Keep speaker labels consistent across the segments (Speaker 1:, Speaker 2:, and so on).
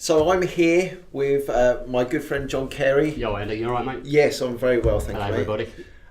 Speaker 1: So I'm here with my good friend John Carey.
Speaker 2: Yo, Andy, you all right, mate?
Speaker 1: Yes, I'm very well, thank
Speaker 2: Hello,
Speaker 1: you, mate.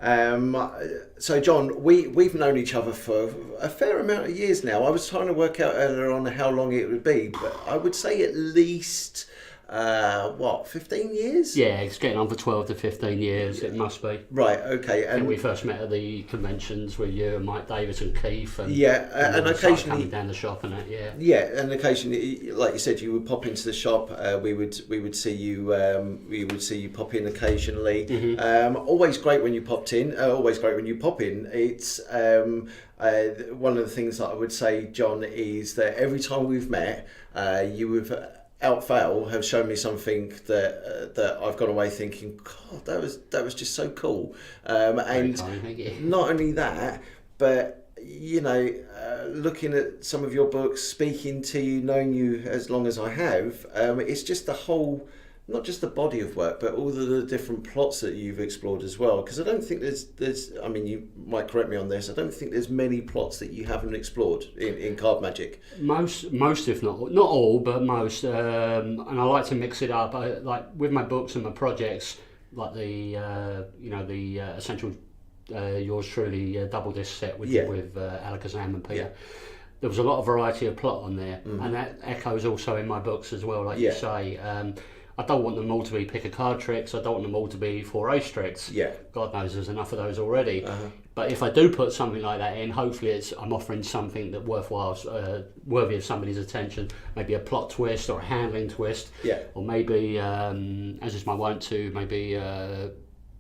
Speaker 2: everybody.
Speaker 1: So John, we've known each other for a fair amount of years now. I was trying to work out earlier on how long it would be, but I would say at least 15 years?
Speaker 2: Yeah, it's getting on for 12 to 15 years, It must be.
Speaker 1: Right, okay.
Speaker 2: I think we first met at the conventions with you and Mike Davis and Keith. And,
Speaker 1: and occasionally
Speaker 2: coming down the shop and that, yeah.
Speaker 1: Yeah, and occasionally, like you said, you would pop into the shop. We would see you pop in occasionally.
Speaker 2: Mm-hmm.
Speaker 1: Always great when you popped in. Always great when you pop in. It's one of the things that I would say, John, is that every time we've met, you have have shown me something that I've gone away thinking, God, that was just so cool. And not only that, but looking at some of your books, speaking to you, knowing you as long as I have, it's just the whole, not just the body of work, but all the different plots that you've explored as well. Because I don't think there's, I mean, you might correct me on this, I don't think there's many plots that you haven't explored in card magic.
Speaker 2: Most, if not all, but most. And I like to mix it up. Like with my books and my projects, like the essential. Yours truly double disc set with Alakazam and Peter.
Speaker 1: Yeah.
Speaker 2: There was a lot of variety of plot on there, and that echoes also in my books as well. Like you say, I don't want them all to be pick a card tricks. I don't want them all to be 4 ace tricks.
Speaker 1: Yeah.
Speaker 2: God knows there's enough of those already. But if I do put something like that in, hopefully I'm offering something that worthy of somebody's attention. Maybe a plot twist or a handling twist.
Speaker 1: Yeah.
Speaker 2: Or maybe, as is my wont to, maybe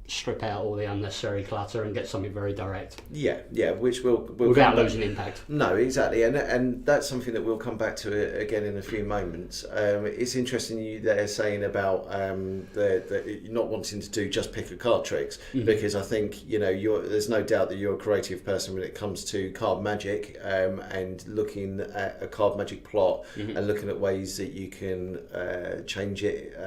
Speaker 2: strip out all the unnecessary clutter and get something very direct.
Speaker 1: Yeah, which will
Speaker 2: without losing impact.
Speaker 1: No, exactly, and that's something that we'll come back to again in a few moments. It's interesting you there saying about the not wanting to do just pick a card tricks, because I think there's no doubt that you're a creative person when it comes to card magic, and looking at a card magic plot and looking at ways that you can change it,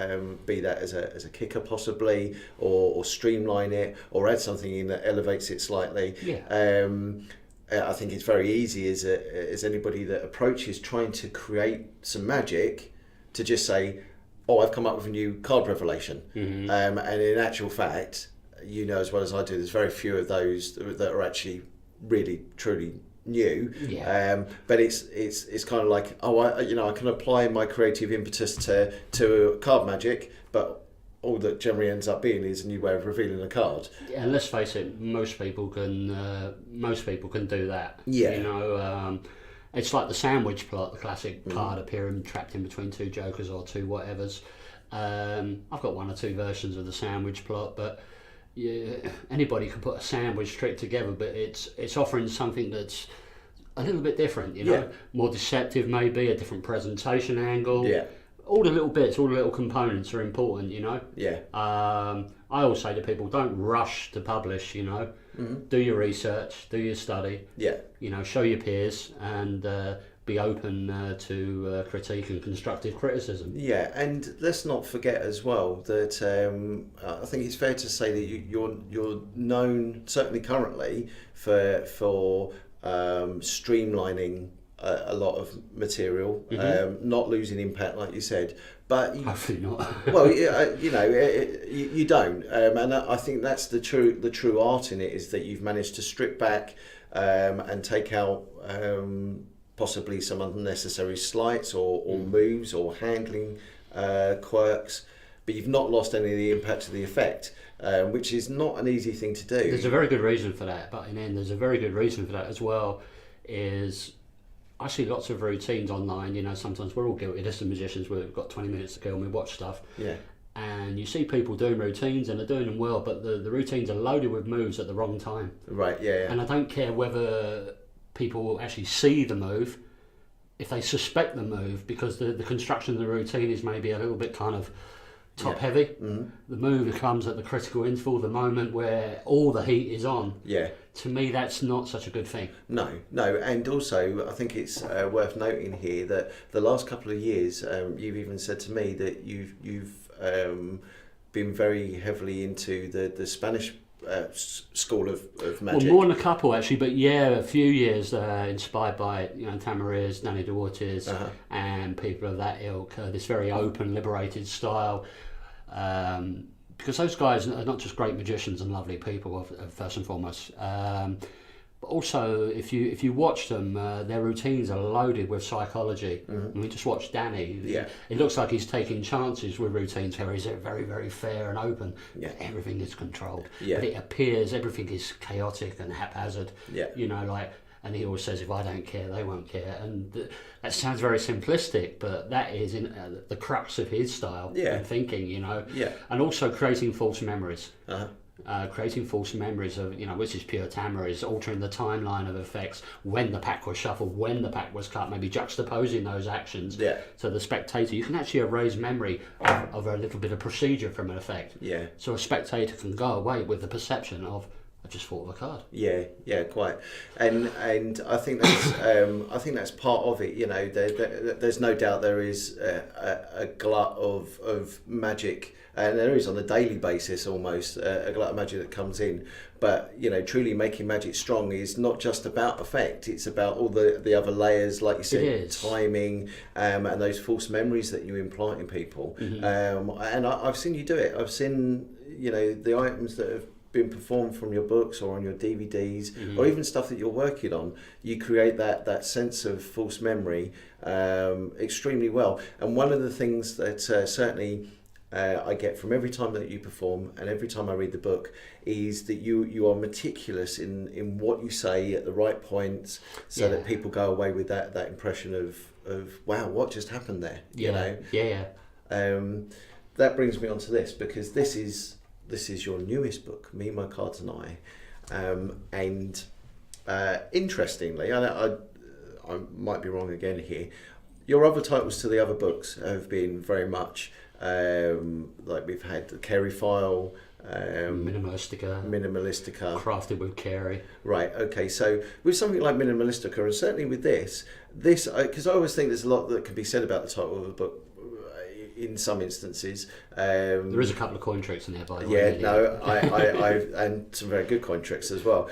Speaker 1: be that as a kicker possibly, or streamline it, or add something in that elevates it slightly. I think it's very easy as anybody that approaches trying to create some magic to just say, oh, I've come up with a new card revelation. And in actual fact, as well as I do, there's very few of those that are actually really truly new. But it's kind of like, I can apply my creative impetus to card magic, but all that generally ends up being is a new way of revealing a card.
Speaker 2: Yeah, and let's face it, most people can do that.
Speaker 1: Yeah.
Speaker 2: It's like the sandwich plot, the classic card appearing trapped in between two jokers or two whatevers. I've got 1 or 2 versions of the sandwich plot, but anybody can put a sandwich trick together, but it's offering something that's a little bit different, more deceptive maybe, a different presentation angle. All the little bits, all the little components are important, I always say to people, don't rush to publish, Do your research, do your study. Show your peers and be open to critique and constructive criticism.
Speaker 1: Yeah, and let's not forget as well that I think it's fair to say that you're known, certainly currently, for streamlining a lot of material, not losing impact, like you said, but
Speaker 2: hopefully not.
Speaker 1: Well, you don't, and I think that's the true art in it, is that you've managed to strip back and take out possibly some unnecessary slights or moves or handling quirks, but you've not lost any of the impact of the effect. Which is not an easy thing to do.
Speaker 2: There's a very good reason for that, but in the end, there's a very good reason for that as well. I see lots of routines online, sometimes we're all guilty. There's some magicians where we've got 20 minutes to kill and we watch stuff. And you see people doing routines and they're doing them well, but the routines are loaded with moves at the wrong time.
Speaker 1: Right, yeah.
Speaker 2: And I don't care whether people will actually see the move, if they suspect the move, because the construction of the routine is maybe a little bit kind of top heavy. The move comes at the critical interval, the moment where all the heat is on. To me, that's not such a good thing. No,
Speaker 1: and also I think it's worth noting here that the last couple of years, you've even said to me that you've been very heavily into the Spanish school of
Speaker 2: Well,
Speaker 1: magic.
Speaker 2: more than a couple actually, but yeah, a few years inspired by Tamariz, Danny DeWortis, and people of that ilk. This very open, liberated style. Because those guys are not just great magicians and lovely people, first and foremost. But also, if you watch them, their routines are loaded with psychology. I mean, just watch Danny.
Speaker 1: Yeah.
Speaker 2: It looks like he's taking chances with routines where he's very, very fair and open.
Speaker 1: Yeah.
Speaker 2: Everything is controlled.
Speaker 1: Yeah.
Speaker 2: But it appears everything is chaotic and haphazard.
Speaker 1: Yeah.
Speaker 2: And he always says, if I don't care, they won't care. And that sounds very simplistic, but that is the crux of his style and thinking,
Speaker 1: Yeah.
Speaker 2: And also creating false memories.
Speaker 1: Uh-huh.
Speaker 2: Creating false memories of, which is pure Tamariz, altering the timeline of effects when the pack was shuffled, when the pack was cut, maybe juxtaposing those actions to the spectator. You can actually erase memory of a little bit of procedure from an effect.
Speaker 1: Yeah.
Speaker 2: So a spectator can go away with the perception of, I just thought of a card.
Speaker 1: Yeah, quite, and I think that's part of it. There's no doubt there is a glut of magic, and there is on a daily basis almost a glut of magic that comes in. But truly making magic strong is not just about effect; it's about all the other layers, like you said, timing, and those false memories that you implant in people. And I've seen you do it. I've seen the items that have been performed from your books or on your DVDs or even stuff that you're working on. You create that sense of false memory extremely well. And one of the things that certainly I get from every time that you perform and every time I read the book is that you are meticulous in what you say at the right points so that people go away with that impression of wow, what just happened there? That brings me on to this, because this is your newest book, Me, My Cards and I. And interestingly, I might be wrong again here, your other titles to the other books have been very much like we've had the Carey File,
Speaker 2: Minimalistica, crafted with Carey.
Speaker 1: Right, okay, so with something like Minimalistica, and certainly with this, because I always think there's a lot that can be said about the title of a book in some instances.
Speaker 2: There is a couple of coin tricks in there, by the way.
Speaker 1: Yeah, no, I and some very good coin tricks as well.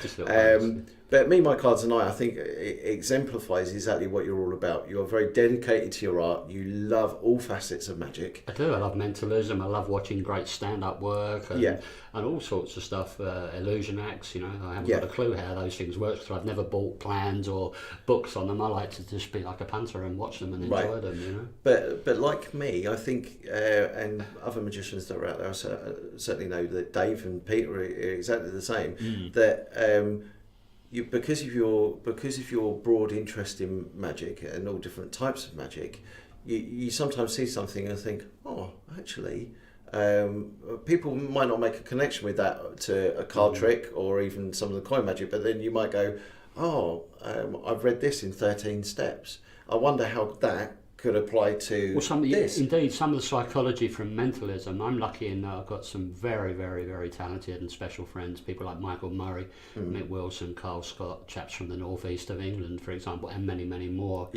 Speaker 1: But Me, My Cards and I think it exemplifies exactly what you're all about. You're very dedicated to your art. You love all facets of magic.
Speaker 2: I do. I love mentalism. I love watching great stand-up work and all sorts of stuff. Illusion acts, I haven't got a clue how those things work because I've never bought plans or books on them. I like to just be like a punter and watch them and enjoy them,
Speaker 1: But like me, I think, and other magicians that are out there, I certainly know that Dave and Peter are exactly the same. That because of your broad interest in magic and all different types of magic, you sometimes see something and think, oh, actually, people might not make a connection with that to a card trick or even some of the coin magic, but then you might go, oh, I've read this in 13 steps. I wonder how that could apply to this.
Speaker 2: Indeed, some of the psychology from mentalism. I'm lucky in that I've got some very, very, very talented and special friends, people like Michael Murray, Mick Wilson, Carl Scott, chaps from the northeast of England, for example, and many, many more,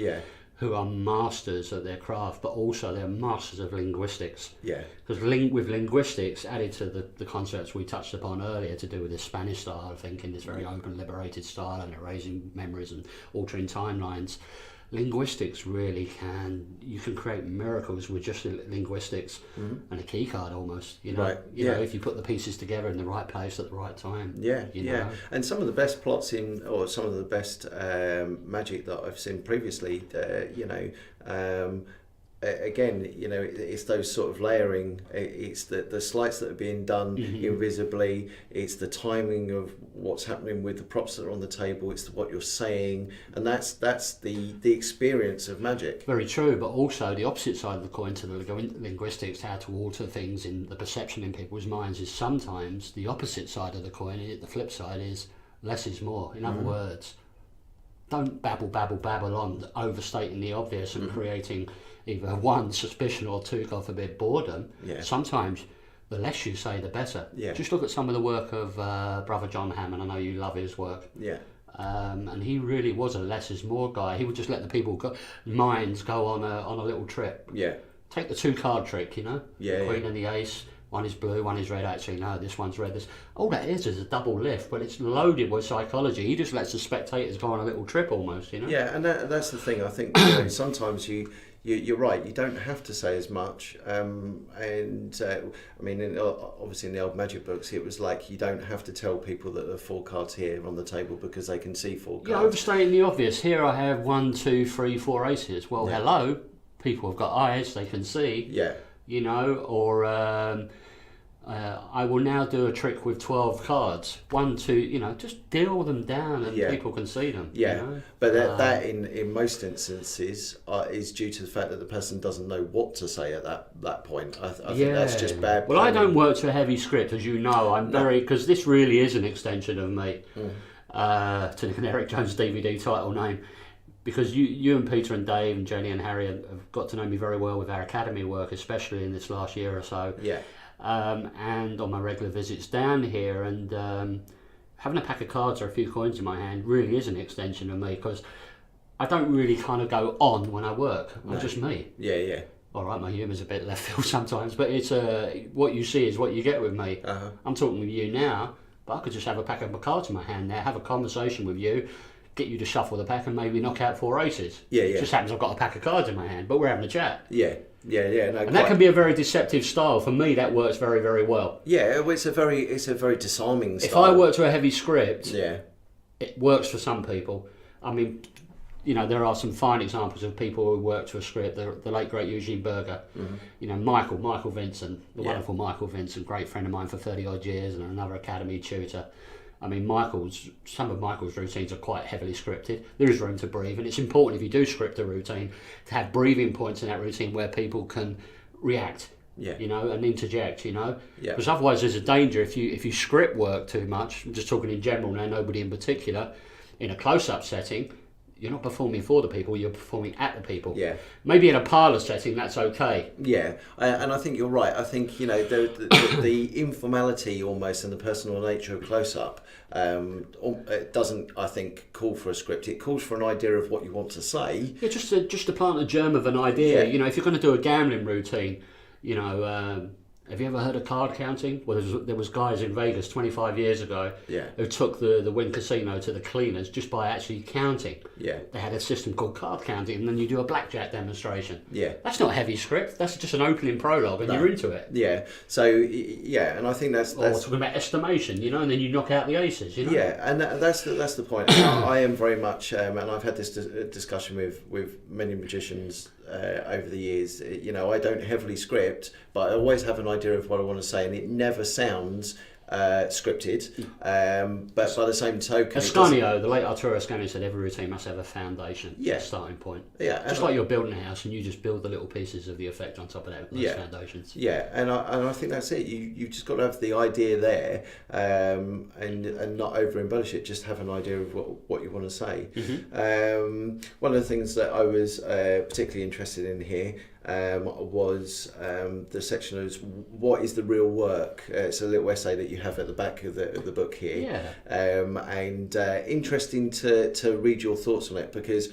Speaker 2: who are masters at their craft, but also they're masters of linguistics.
Speaker 1: Yeah.
Speaker 2: Because with linguistics, added to the concepts we touched upon earlier to do with this Spanish style of thinking, this very open, liberated style and erasing memories and altering timelines, linguistics really you can create miracles with just linguistics and a key card almost, you know, if you put the pieces together in the right place at the right time.
Speaker 1: And some of the best plots or some of the best magic that I've seen previously, again, it's those sort of layering. It's the sleights that are being done invisibly. It's the timing of what's happening with the props that are on the table. It's what you're saying, and that's the experience of magic.
Speaker 2: Very true, but also the opposite side of the coin to the linguistics, how to alter things in the perception in people's minds, is sometimes the opposite side of the coin. The flip side is less is more. In other words, don't babble on, overstating the obvious and creating either one, suspicion, or two, God forbid, boredom. Sometimes the less you say, the better. Just look at some of the work of Brother John Hammond. I know you love his work. And he really was a less is more guy. He would just let the minds go on a little trip. Take the 2 card trick, the Queen and the Ace. one is blue, one is red. Actually, no, this one's red. All that is a double lift, but it's loaded with psychology. He just lets the spectators go on a little trip almost, you know.
Speaker 1: Yeah, and that's the thing. I think sometimes you're right. You don't have to say as much. I mean, obviously in the old Magic books, it was like you don't have to tell people that there are 4 cards here on the table because they can see 4 cards.
Speaker 2: Yeah, overstating the obvious. Here I have 1, 2, 3, 4 aces. Well, hello, people have got eyes; they can see.
Speaker 1: Yeah.
Speaker 2: You know, or I will now do a trick with 12 cards. 1, 2, you know, just deal them down and people can see them.
Speaker 1: Yeah,
Speaker 2: you know?
Speaker 1: But that in most instances is due to the fact that the person doesn't know what to say at that point. I think that's just bad.
Speaker 2: Well, I don't work to a heavy script, as you know. I'm very, because this really is an extension of me, to the Eric Jones DVD title name. Because you and Peter and Dave and Jenny and Harry have got to know me very well with our academy work, especially in this last year or so.
Speaker 1: Yeah.
Speaker 2: And on my regular visits down here, and having a pack of cards or a few coins in my hand really is an extension of me, because I don't really kind of go on when I work. I'm just me.
Speaker 1: Yeah, yeah.
Speaker 2: All right, my humour's a bit left field sometimes, but it's what you see is what you get with me.
Speaker 1: Uh-huh.
Speaker 2: I'm talking with you now, but I could just have a pack of cards in my hand now, have a conversation with you, get you to shuffle the pack and maybe knock out 4 aces.
Speaker 1: Yeah, yeah.
Speaker 2: It just happens I've got a pack of cards in my hand, but we're having a chat.
Speaker 1: Yeah, yeah, yeah. No,
Speaker 2: and that can be a very deceptive style. For me, that works very, very well.
Speaker 1: Yeah, it's a very disarming style.
Speaker 2: If I work to a heavy script,
Speaker 1: yeah,
Speaker 2: it works for some people. I mean, you know, there are some fine examples of people who work to a script. The late great Eugene Berger, you know, Michael Vincent, the wonderful Michael Vincent, great friend of mine for 30 odd years, and another academy tutor. I mean, some of Michael's routines are quite heavily scripted. There is room to breathe, and it's important if you do script a routine to have breathing points in that routine where people can react, you know, and interject, you know. Because otherwise there's a danger if you script work too much. I'm just talking in general now, nobody in particular. In a close-up setting, you're not performing for the people, you're performing at the people.
Speaker 1: Yeah.
Speaker 2: Maybe in a parlour setting, that's okay.
Speaker 1: Yeah, and I think you're right. I think, you know, the informality almost and the personal nature of close-up it doesn't, I think, call for a script. It calls for an idea of what you want to say.
Speaker 2: Yeah, just to plant a germ of an idea. You know, if you're going to do a gambling routine, you know, have you ever heard of card counting? Well, there was guys in Vegas 25 years ago who took the Wynn Casino to the cleaners just by actually counting. Yeah. They had a system called card counting, and then you do a blackjack demonstration. Yeah. That's not heavy script. That's just an opening prologue, and you're into it.
Speaker 1: Yeah. So, yeah, and I think that's...
Speaker 2: Or talking about estimation, you know, and then you knock out the aces, you know?
Speaker 1: Yeah, and that's the point. I am very much, and I've had this discussion with many magicians over the years. You know, I don't heavily script, but I always have an idea of what I want to say, and it never sounds scripted. But by the same token,
Speaker 2: Ascanio, the late Arturo Ascanio, said every routine must have a foundation, a starting point. Yeah, just like you're building a house and you just build the little pieces of the effect on top of those foundations.
Speaker 1: Yeah, and I think that's it. You just got to have the idea there, and not over embellish it. Just have an idea of what you want to say. Mm-hmm. One of the things that I was particularly interested in here was the section of what is the real work. It's a little essay that you have at the back of the book here, and interesting to read your thoughts on it, because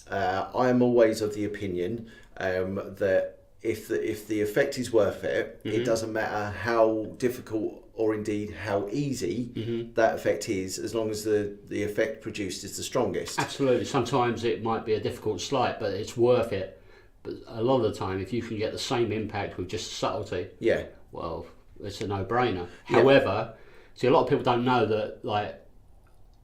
Speaker 1: I am always of the opinion that if the effect is worth it, it doesn't matter how difficult or indeed how easy that effect is, as long as the effect produced is the strongest.
Speaker 2: Absolutely. Sometimes it might be a difficult sleight, but it's worth it. But a lot of the time, if you can get the same impact with just subtlety, well, it's a no-brainer. However, see, a lot of people don't know that, like,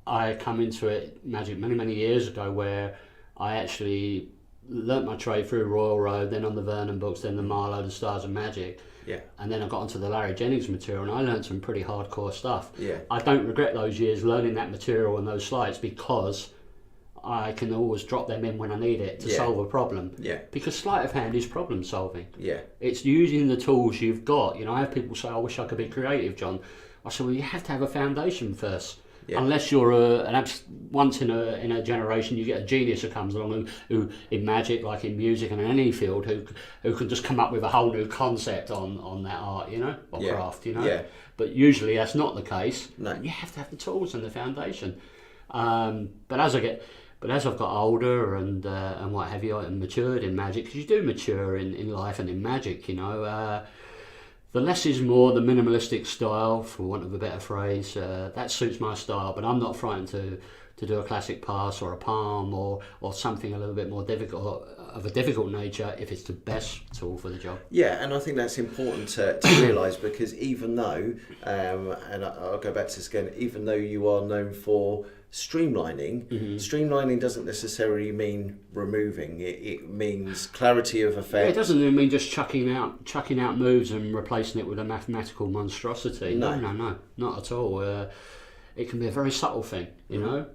Speaker 2: I come into it magic many years ago, where I actually learnt my trade through Royal Road, then on the Vernon books, then the Marlowe, the Stars of Magic. Yeah. And then I got onto the Larry Jennings material, and I learnt some pretty hardcore stuff. Yeah. I don't regret those years learning that material and those slides, because I can always drop them in when I need it to solve a problem. Yeah. Because sleight of hand is problem solving. Yeah. It's using the tools you've got. You know, I have people say, I wish I could be creative, John. I said, well, you have to have a foundation first. Yeah. Unless you're once in a generation, you get a genius who comes along who in magic, like in music and in any field, who can just come up with a whole new concept on that art, you know, or craft, you know. Yeah. But usually that's not the case. No. You have to have the tools and the foundation. But as I've got older and what have you, and matured in magic, because you do mature in life and in magic, you know. The less is more, the minimalistic style, for want of a better phrase, that suits my style, but I'm not frightened to do a classic pass or a palm or something a little bit more difficult, of a difficult nature, if it's the best tool for the job.
Speaker 1: Yeah, and I think that's important to realise, because even though, and I'll go back to this again, even though you are known for streamlining, streamlining doesn't necessarily mean removing. It means clarity of effect.
Speaker 2: Yeah, it doesn't even mean just chucking out moves and replacing it with a mathematical monstrosity. No, not at all. It can be a very subtle thing, you know.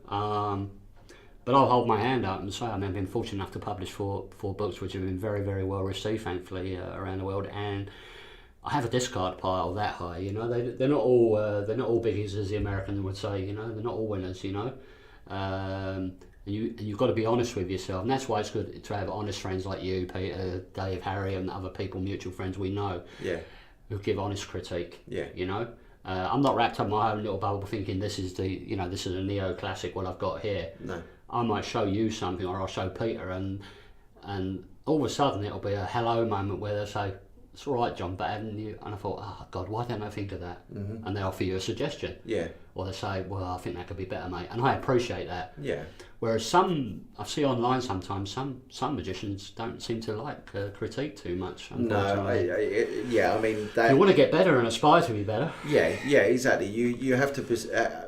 Speaker 2: But I'll hold my hand up and say, I mean, I've been fortunate enough to publish four books which have been very, very well received, thankfully, around the world, and I have a discard pile that high. You know, they're not all biggies, as the American would say. You know, they're not all winners. You know, and you've got to be honest with yourself, and that's why it's good to have honest friends like you, Peter, Dave, Harry, and other people, mutual friends we know, who give honest critique. Yeah, you know. I'm not wrapped up in my own little bubble thinking this is a neoclassic what I've got here. No. I might show you something, or I'll show Peter, and all of a sudden it'll be a hello moment where they'll say, "It's all right, John, but haven't you?" And I thought, "Oh God, why didn't I think of that?" And they offer you a suggestion. Yeah. Or they say, "Well, I think that could be better, mate," and I appreciate that. Yeah. Whereas some I see online sometimes, some magicians don't seem to like critique too much.
Speaker 1: No, I mean, that,
Speaker 2: you want to get better and aspire to be better.
Speaker 1: Yeah, exactly. You have to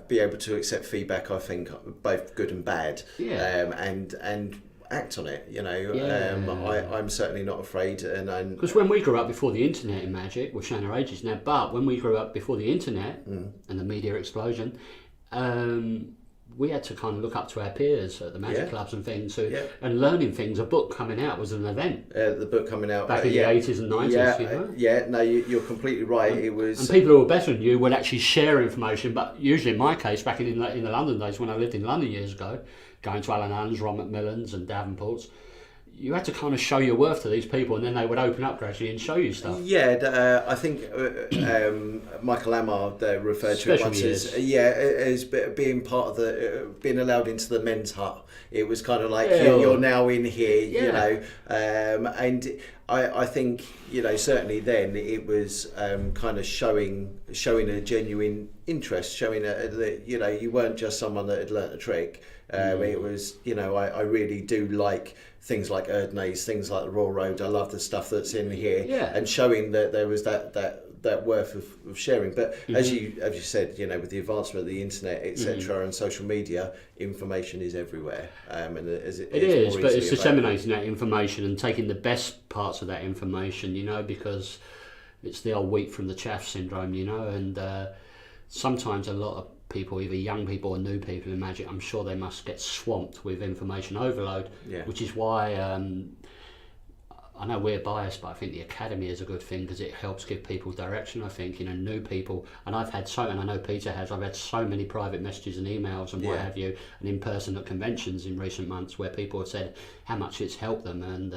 Speaker 1: be able to accept feedback. I think both good and bad. Yeah. And act on it. You know. I'm certainly not afraid,
Speaker 2: because when we grew up before the internet in magic, we're showing our ages now. But when we grew up before the internet and the media explosion. We had to kind of look up to our peers at the magic clubs and things, and learning things. A book coming out was an event.
Speaker 1: The book coming out
Speaker 2: back in the 80s and 90s. You know?
Speaker 1: No, you're completely right.
Speaker 2: It was, and people who were better than you would actually share information. But usually, in my case, back in the London days when I lived in London years ago, going to Alan Allen's, Ron Macmillan's, and Davenport's, you had to kind of show your worth to these people, and then they would open up gradually and show you stuff.
Speaker 1: Yeah, I think Michael Lamar referred to it once as being part of being allowed into the men's hut. It was kind of like you're now in here, you know, and I think, you know, certainly then it was kind of showing a genuine interest, showing that, you know, you weren't just someone that had learnt a trick. It was, you know, I really do like things like Erdnase, things like the Raw Road. I love the stuff that's in here, and showing that there was that worth of sharing. But as you said, you know, with the advancement of the internet, etc., and social media, information is everywhere. And as it is,
Speaker 2: but it's disseminating that information and taking the best parts of that information, you know, because it's the old wheat from the chaff syndrome, you know, and sometimes a lot of people, either young people or new people in magic, I'm sure they must get swamped with information overload, which is why I know we're biased, but I think the academy is a good thing because it helps give people direction. I think, you know, new people, and I've had and I know Peter has, I've had so many private messages and emails and what have you, and in person at conventions in recent months where people have said how much it's helped them, and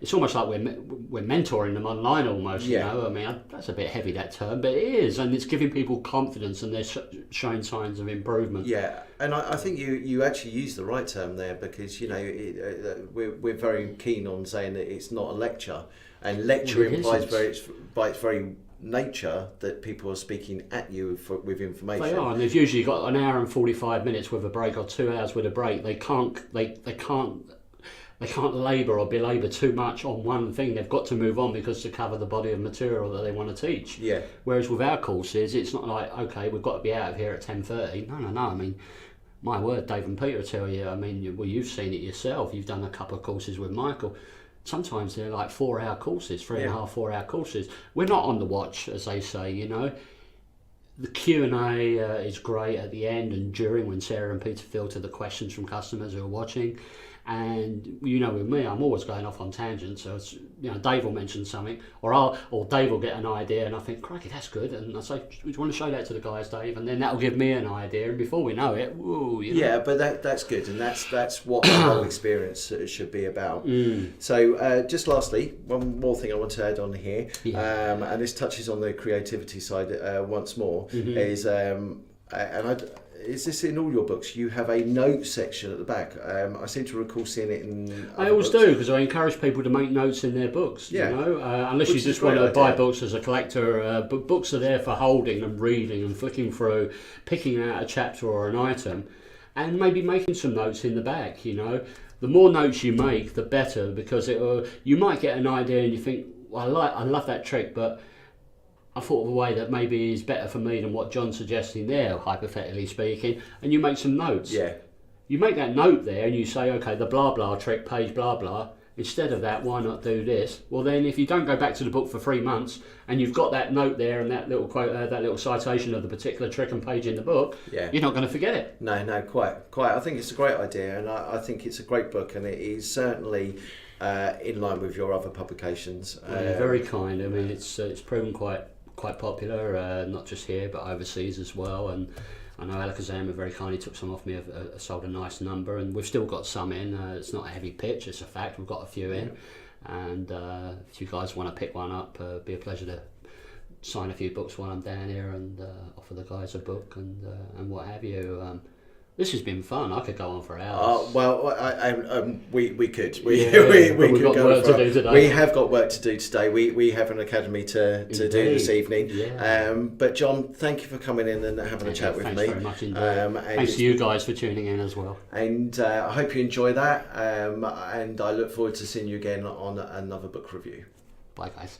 Speaker 2: it's almost like we're mentoring them online almost. You know, I mean, that's a bit heavy, that term, but it is, and it's giving people confidence, and they're showing signs of improvement.
Speaker 1: Yeah, and I think you actually use the right term there, because, you know, we're very keen on saying that it's not a lecture, and lecture implies by its very nature that people are speaking at you with information.
Speaker 2: They are, and they've usually got an hour and 45 minutes with a break, or 2 hours with a break. They can't labour or belabour too much on one thing. They've got to move on because to cover the body of material that they want to teach. Yeah. Whereas with our courses, it's not like, okay, we've got to be out of here at 10:30. No. I mean, my word, Dave and Peter tell you. I mean, well, you've seen it yourself. You've done a couple of courses with Michael. Sometimes they're like 4-hour courses, 3.5, 4-hour courses. We're not on the watch, as they say, you know. The Q&A is great at the end and during, when Sarah and Peter filter the questions from customers who are watching. And, you know, with me, I'm always going off on tangents. So, it's, you know, Dave will mention something, or Dave will get an idea, and I think, crikey, that's good. And I say, do you want to show that to the guys, Dave? And then that'll give me an idea, and before we know it, woo, you know.
Speaker 1: Yeah, but that's good, and that's what the whole experience should be about. So, just lastly, one more thing I want to add on here, and this touches on the creativity side once more, is, and is this in all your books? You have a note section at the back. I seem to recall seeing it in.
Speaker 2: I always do, because I encourage people to make notes in their books.
Speaker 1: Yeah.
Speaker 2: You know, unless
Speaker 1: Which
Speaker 2: you
Speaker 1: is
Speaker 2: just
Speaker 1: a great
Speaker 2: want to buy
Speaker 1: idea.
Speaker 2: books as a collector. But books are there for holding and reading and flicking through, picking out a chapter or an item, and maybe making some notes in the back. You know, the more notes you make, the better, because you might get an idea and you think, well, I love that trick, but I thought of a way that maybe is better for me than what John's suggesting there, hypothetically speaking, and you make some notes.
Speaker 1: Yeah.
Speaker 2: You make that note there and you say, okay, the blah blah trick, page blah blah. Instead of that, why not do this? Well, then if you don't go back to the book for 3 months and you've got that note there and that little quote, that little citation of the particular trick and page in the book, you're not going to forget it.
Speaker 1: No, quite. I think it's a great idea, and I think it's a great book, and it is certainly in line with your other publications.
Speaker 2: You're very kind. I mean, it's proven quite popular, not just here but overseas as well. And I know Alakazam very kindly took some off me, sold a nice number, and we've still got some in. It's not a heavy pitch, it's a fact. We've got a few in, and if you guys want to pick one up, it'd be a pleasure to sign a few books while I'm down here and offer the guys a book and what have you. This has been fun. I could go on for hours.
Speaker 1: We could.
Speaker 2: We've
Speaker 1: could
Speaker 2: got
Speaker 1: go
Speaker 2: work
Speaker 1: for-
Speaker 2: to do today.
Speaker 1: We have got work to do today. We have an academy to do this evening.
Speaker 2: Yeah.
Speaker 1: But John, thank you for coming in and having a chat with
Speaker 2: Thanks
Speaker 1: me.
Speaker 2: very much indeed.
Speaker 1: And
Speaker 2: Thanks to you guys for tuning in as well.
Speaker 1: And I hope you enjoy that. And I look forward to seeing you again on another book review.
Speaker 2: Bye, guys.